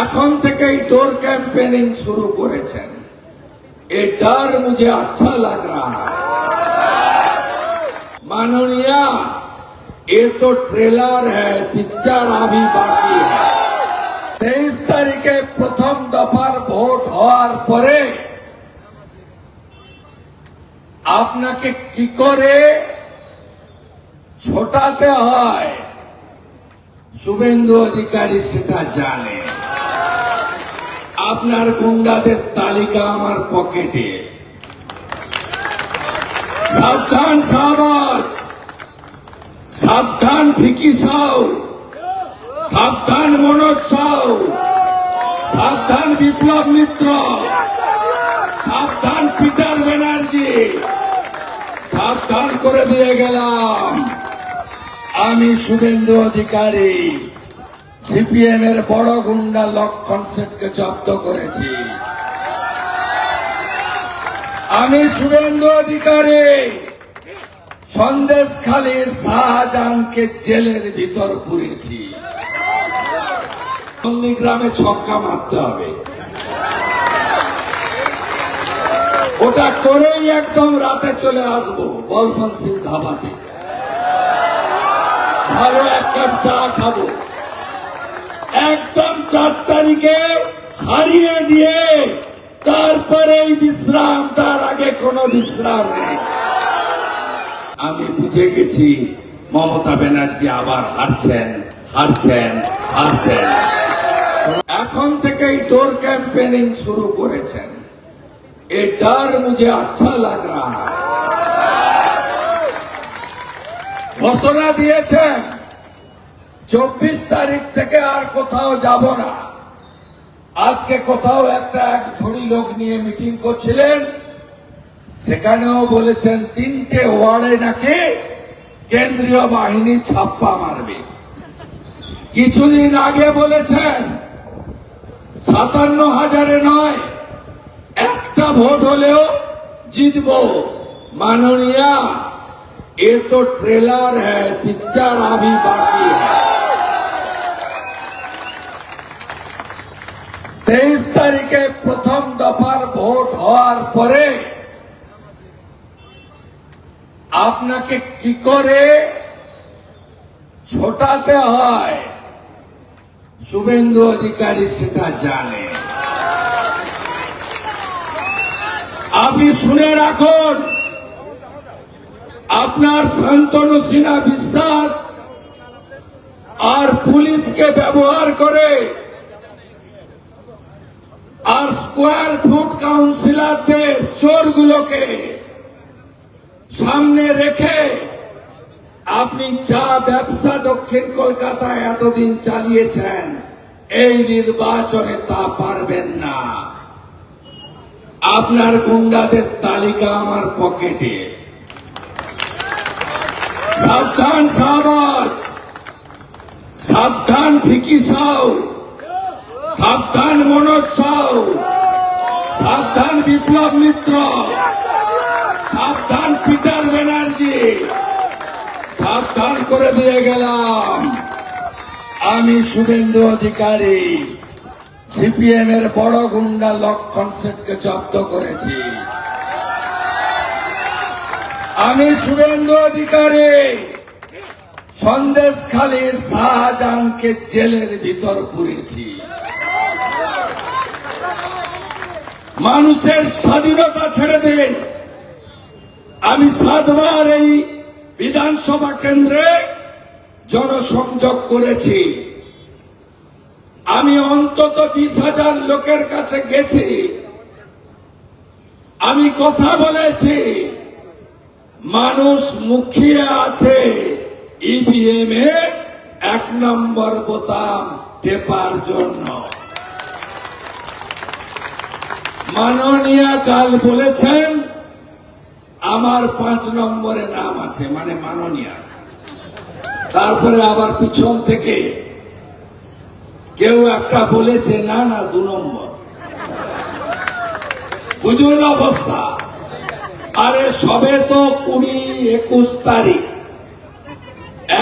এখন থেকেই door campaigning शुरू করেছেন। ये डर मुझे अच्छा लग रहा है। माननीय, ये तो ट्रेलर है, पिक्चर अभी बाकी है। 23 তারিখে প্রথম দফার ভোট হওয়ার পরে আপনাকে কি করে ছোটাতে হয় শুভেন্দু অধিকারী সেটা জানে। আপনার গুন্ডাদের তালিকা আমার পকেটে। সাবধান শাহবাজ, সাবধান ভিকি সাউ, সাবধান মনোজ সাউ, সাবধান বিপ্লব মিত্র, সাবধান পিটার ব্যানার্জি। সাবধান করে দিয়ে গেলাম, আমি শুভেন্দু অধিকারী সিপিএম এর বড় গুন্ডা লক্ষণ সেনকে জব্দ করেছি। আমি শুভেন্দু অধিকারী সন্দেশখালীর শাহজাহানকে জেলের ভিতর পুরেছি। নন্দীগ্রামে ছক্কা মারতে হবে, ওটা করেই একদম রাতে চলে আসবো বলবন্ত সিং ধাবাতে, ভালো এক কাপ চা খাবো। একদম 4 তারিখে হারিয়ে দিয়ে তারপরে বিশ্রাম, তার আগে কোনো বিশ্রাম নেই। আমি বুঝে গেছি মমতা ব্যানার্জি আবার হারছেন হারছেন হারছেন। এখন থেকেই डोर कैंपेनिंग शुरू করেছেন। ये डर मुझे अच्छा लग रहा है। ঘোষণা দিয়েছেন 24 তারিখ থেকে আর কোথাও যাব না। আজকে কোথাও একটা এক ঝুড়ি লোক নিয়ে মিটিং করছিলেন, সেখানেও বলেছেন 3টে ওয়ার্ডে নাকি কেন্দ্রীয় বাহিনী ছাপ্পা মারবে। কিছুদিন আগে বলেছেন 57,000-এ নয়, একটা ভোট হলেও জিতবো। माननीय, ये तो ट्रेलर है, पिक्चर अभी बाकी है। 23 তারিখে প্রথম দফার ভোট হওয়ার পরে আপনাকে কি করে ছোটাতে হয় শুভেন্দু অধিকারী সেটা জানে। আপনি শুনে রাখুন, আপনার শান্তনু সিনহা বিশ্বাস আর পুলিশকে ব্যবহার করে আর স্কোয়ার ফুট কাউন্সিলরদের চোরগুলোকে সামনে রেখে আপনি যা ব্যবসা দক্ষিণ কলকাতায় এতদিন চালিয়েছেন, এই নির্বাচনে তা পারবেন না। আপনার গুন্ডাদের তালিকা আমার পকেটে। সাবধান শাহবাজ, সাবধান ভিকি সাউ, সাবধান মনোজ সাউ, সাবধান বিপ্লব মিত্র, সাবধান পিটার ব্যানার্জি। সাবধান করে দিয়ে গেলাম, আমি শুভেন্দু অধিকারী সিপিএম এর বড় গুন্ডা লক্ষণ সেনকে জব্দ করেছি। আমি শুভেন্দু অধিকারী সন্দেশখালীর শাহজাহানকে জেলের ভিতর পুরেছি। মানুষের স্বাধীনতা ছেড়ে দিন। আমি 7 বার এই বিধানসভা কেন্দ্রে জনসংযোগ করেছি। আমি অন্তত 20,000 লোকের কাছে গেছি। আমি কথা বলেছি, মানুষ মুখিয়ে আছে ইভিএম এ 1 নম্বর বোতাম টেপার জন্য। মাননীয় কাল বলেছেন আমার 5 নম্বরে নাম আছে, মানে মাননীয়। তারপরে আবার পিছন থেকে কেউ একটা বলেছে না না 2 নম্বর। বুঝুন অবস্থা। আরে সবে তো 20-21 তারিখ,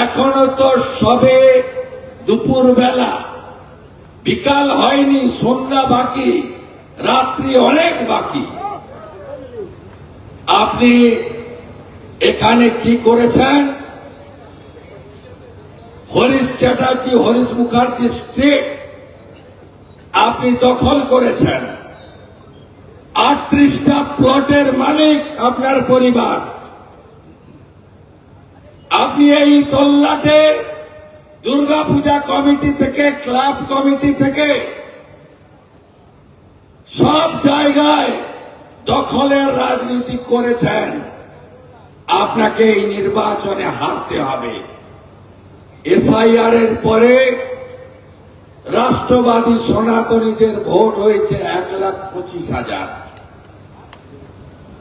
এখনো তো সবে দুপুর বেলা। বিকাল হয়নি, সন্ধ্যা বাকি, রাত্রি অনেক বাকি। আপনি এখানে কি করেছেন? হরিশ চ্যাটার্জি, হরিশ মুখার্জি স্ট্রিট আপনি দখল করেছেন। 38টা প্লটের মালিক আপনার পরিবার। আপনি এই তল্লাটে দুর্গাপূজা কমিটি থেকে, ক্লাব কমিটি থেকে সব জায়গায় দখলের রাজনীতি করেছেন। আপনাকে এই নির্বাচনে হারতে হবে। এসআইআর এর পরে রাষ্ট্রবাদী সনাতনীদের ভোট হয়েছে 1,25,000।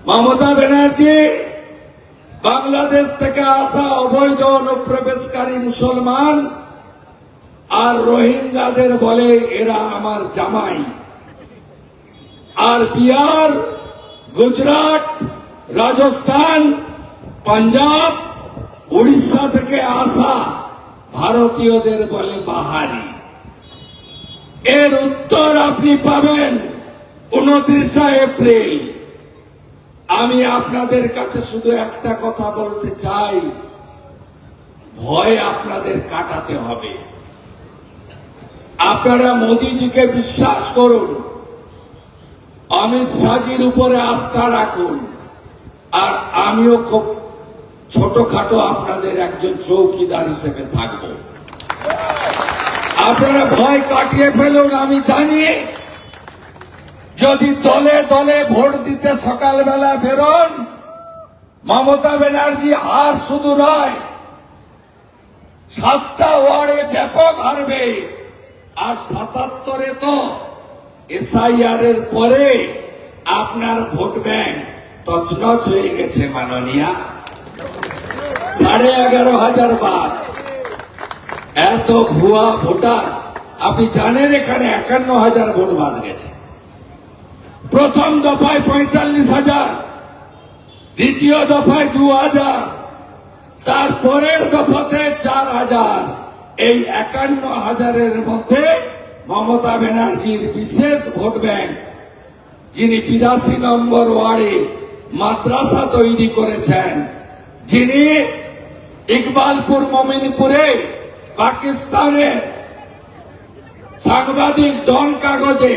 মমতা ব্যানার্জি বাংলাদেশ থেকে আসা অবৈধ অনুপ্রবেশকারী মুসলমান আর রোহিঙ্গাদের বলে এরা আমার জামাই। আর বিহার, গুজরাট, রাজস্থান, পাঞ্জাব, উড়িষ্যা থেকে আসা ভারতীয়দের বলে বাহারি। এর উত্তর আপনি পাবেন 29 এপ্রিল। আমি আপনাদের কাছে শুধু একটা কথা বলতে চাই, ভয় আপনাদের কাটাতে হবে। আপনারা মোদিজিকে বিশ্বাস করুন, অমিত শাহজির উপরে আস্থা রাখুন, আর আমিও খুব ছোটখাটো আপনাদের একজন চৌকিদার হিসেবে থাকব। আপনারা ভয় কাটিয়ে ফেলুন। আমি জানি যদি দলে দলে ভোট দিতে সকালবেলা বেরোন, মমতা ব্যানার্জি হার শুধু নয়, 7টা ওয়ার্ডে ব্যাপক হারবে। আর 77-এ তো এসআইআর এর পরে আপনার ভোট ব্যাংক তছনছ হয়ে গেছে মাননীয়া। 11,500 বার এত ভুয়া ভোটার। আপনি জানেন এখানে 51,000 ভোট বাদ গেছে। প্রথম দফায় 45,000, দ্বিতীয় দফায় 2,000, তারপরের দফাতে 4,000। এই 51,000-এর মধ্যে মমতা ব্যানার্জির বিশেষ ভোট ব্যাংক, যিনি 82 নম্বর ওয়ার্ডে মাদ্রাসা তৈরি করেছেন, যিনি ইকবালপুর মমিনপুরে পাকিস্তানের সাংবাদিক ডন কাগজে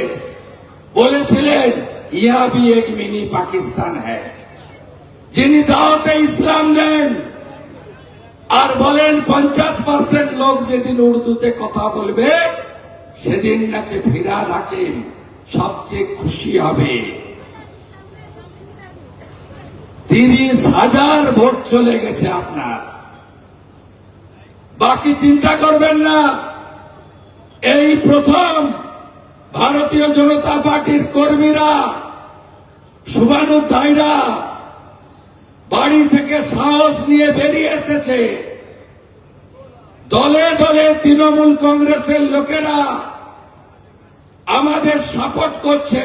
বলেছিলেন ইহা ভি এক মিনি পাকিস্তান হ্যায়, যিনি দাওয়াতে ইসলাম দেন আর বলেন 50% লোক যেদিন উর্দুতে কথা বলবে সেদিন নাকি ফিরহাদ হাকিম সবচেয়ে খুশি হবে। 30,000 ভোট চলে গেছে আপনার। বাকি চিন্তা করবেন না। এই প্রথম ভারতীয় জনতা পার্টির কর্মীরা, শুভানুধ্যায়ীরা বাড়ি থেকে সাহস নিয়ে বেরিয়ে এসেছে। দলে দলে তৃণমূল কংগ্রেসের লোকেরা আমাদের সাপোর্ট করছে।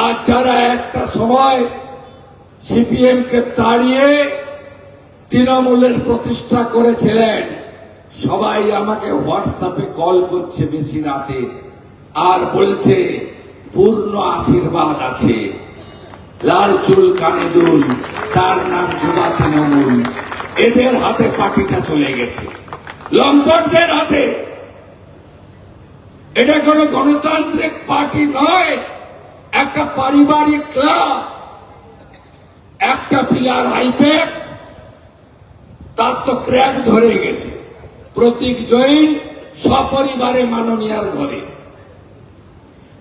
আর যারা একটা সময় সিপিএম কে তাড়িয়ে তৃণমূলের প্রতিষ্ঠা করেছিলেন, সবাই আমাকে হোয়াটসঅ্যাপে কল করছে বেশি রাতে আর বলছে পূর্ণ আশীর্বাদ আছে, লাল চুল কানে দুল, তার নাম যুবা তৃণমূল। এদের হাতে পার্টিটা চলে গেছে, লম্পটদের হাতে। এটা কোনো গণতান্ত্রিক পার্টি নয়, একটা পারিবারিক ক্লাব। একটা পিলার আইপ্যাক, তার তো ক্র্যাক ধরে গেছে। প্রতীক জৈন সপরিবারে মাননীয়ার ঘরে,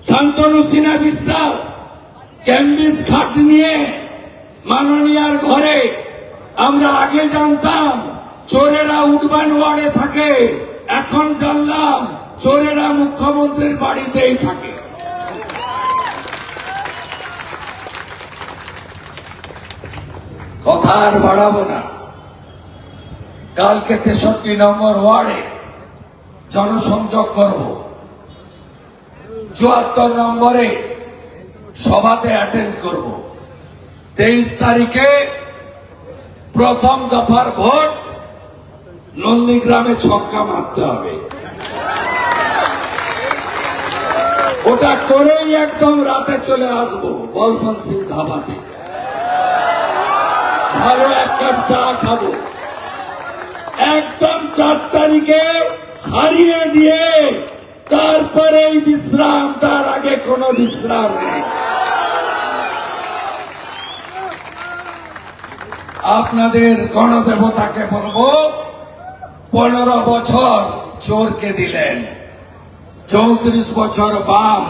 শান্তনু সিনহা বিশ্বাস ক্যাম্বিস খাট নিয়ে মাননীয়ার ঘরে। আমরা আগে জানতাম চোরেরা উডবান ওয়ার্ডে থাকে, এখন জানলাম চোরেরা মুখ্যমন্ত্রীর বাড়িতেই থাকে। কথা আর বাড়াবো না। কালকে 63 নম্বর ওয়ার্ডে জনসংযোগ করব, 74 নম্বরে সভাতে অ্যাটেন্ড করব। 23 তারিখে প্রথম দফার ভোট নন্দীগ্রামে ছক্কা মারতে হবে। ওটা করেই একদম রাতে চলে আসবো বলবন্ত সিং ধাবাতে, ভালো এক কাপ চা খাবো, একদম 4 তারিখে হারিয়ে দিয়ে তারপরে বিশ্রাম, তার আগে কোনো বিশ্রাম নেই। আপনাদের গণদেবতাকে বলবো 15 বছর চোরকে দিলেন, 34 বছর বাম,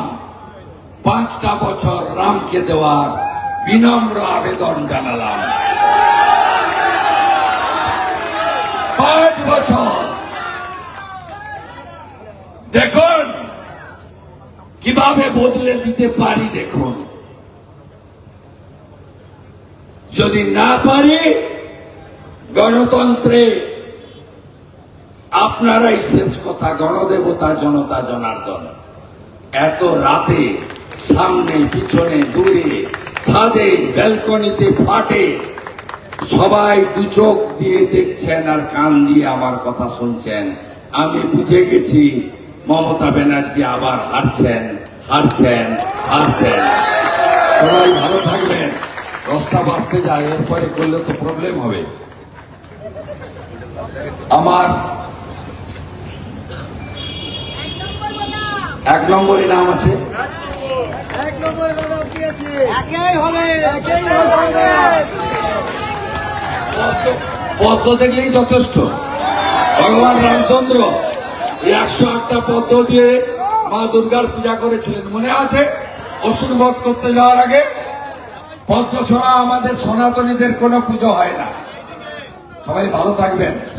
5টা বছর রামকে দেওয়ার বিনম্র আবেদন জানালাম। 5 বছর দেখুন কিভাবে বদলে দিতে পারি। দেখুন, যদি না পারি গণতন্ত্রে আপনারাই শেষ কথা। গণদেবতা জনতা জনার্দন, এত রাতে সামনে পিছনে দূরে ছাদে ব্যালকনিতে ফ্ল্যাটে সবাই 2 চোখ দিয়ে দেখছেন আর কান দিয়ে আমার কথা শুনছেন। আমি বুঝে গেছি মমতা ব্যানার্জি আবার হারছেন হারছেন হারছেন। সবাই ভালো থাকবেন। রাস্তা বাঁচতে যায়, এরপরে করলে তো প্রবলেম হবে। আমার 1 নম্বরে নাম আছে, পদ্ম দেখলেই যথেষ্ট। ভগবান রামচন্দ্র 108টা পদ্ম দিয়ে মা দুর্গার পূজা করেছিলেন, মনে আছে? অসুর বধ করতে যাওয়ার আগে পদ্ম ছাড়া আমাদের সনাতনীদের কোনো পুজো হয় না। সবাই ভালো থাকবেন।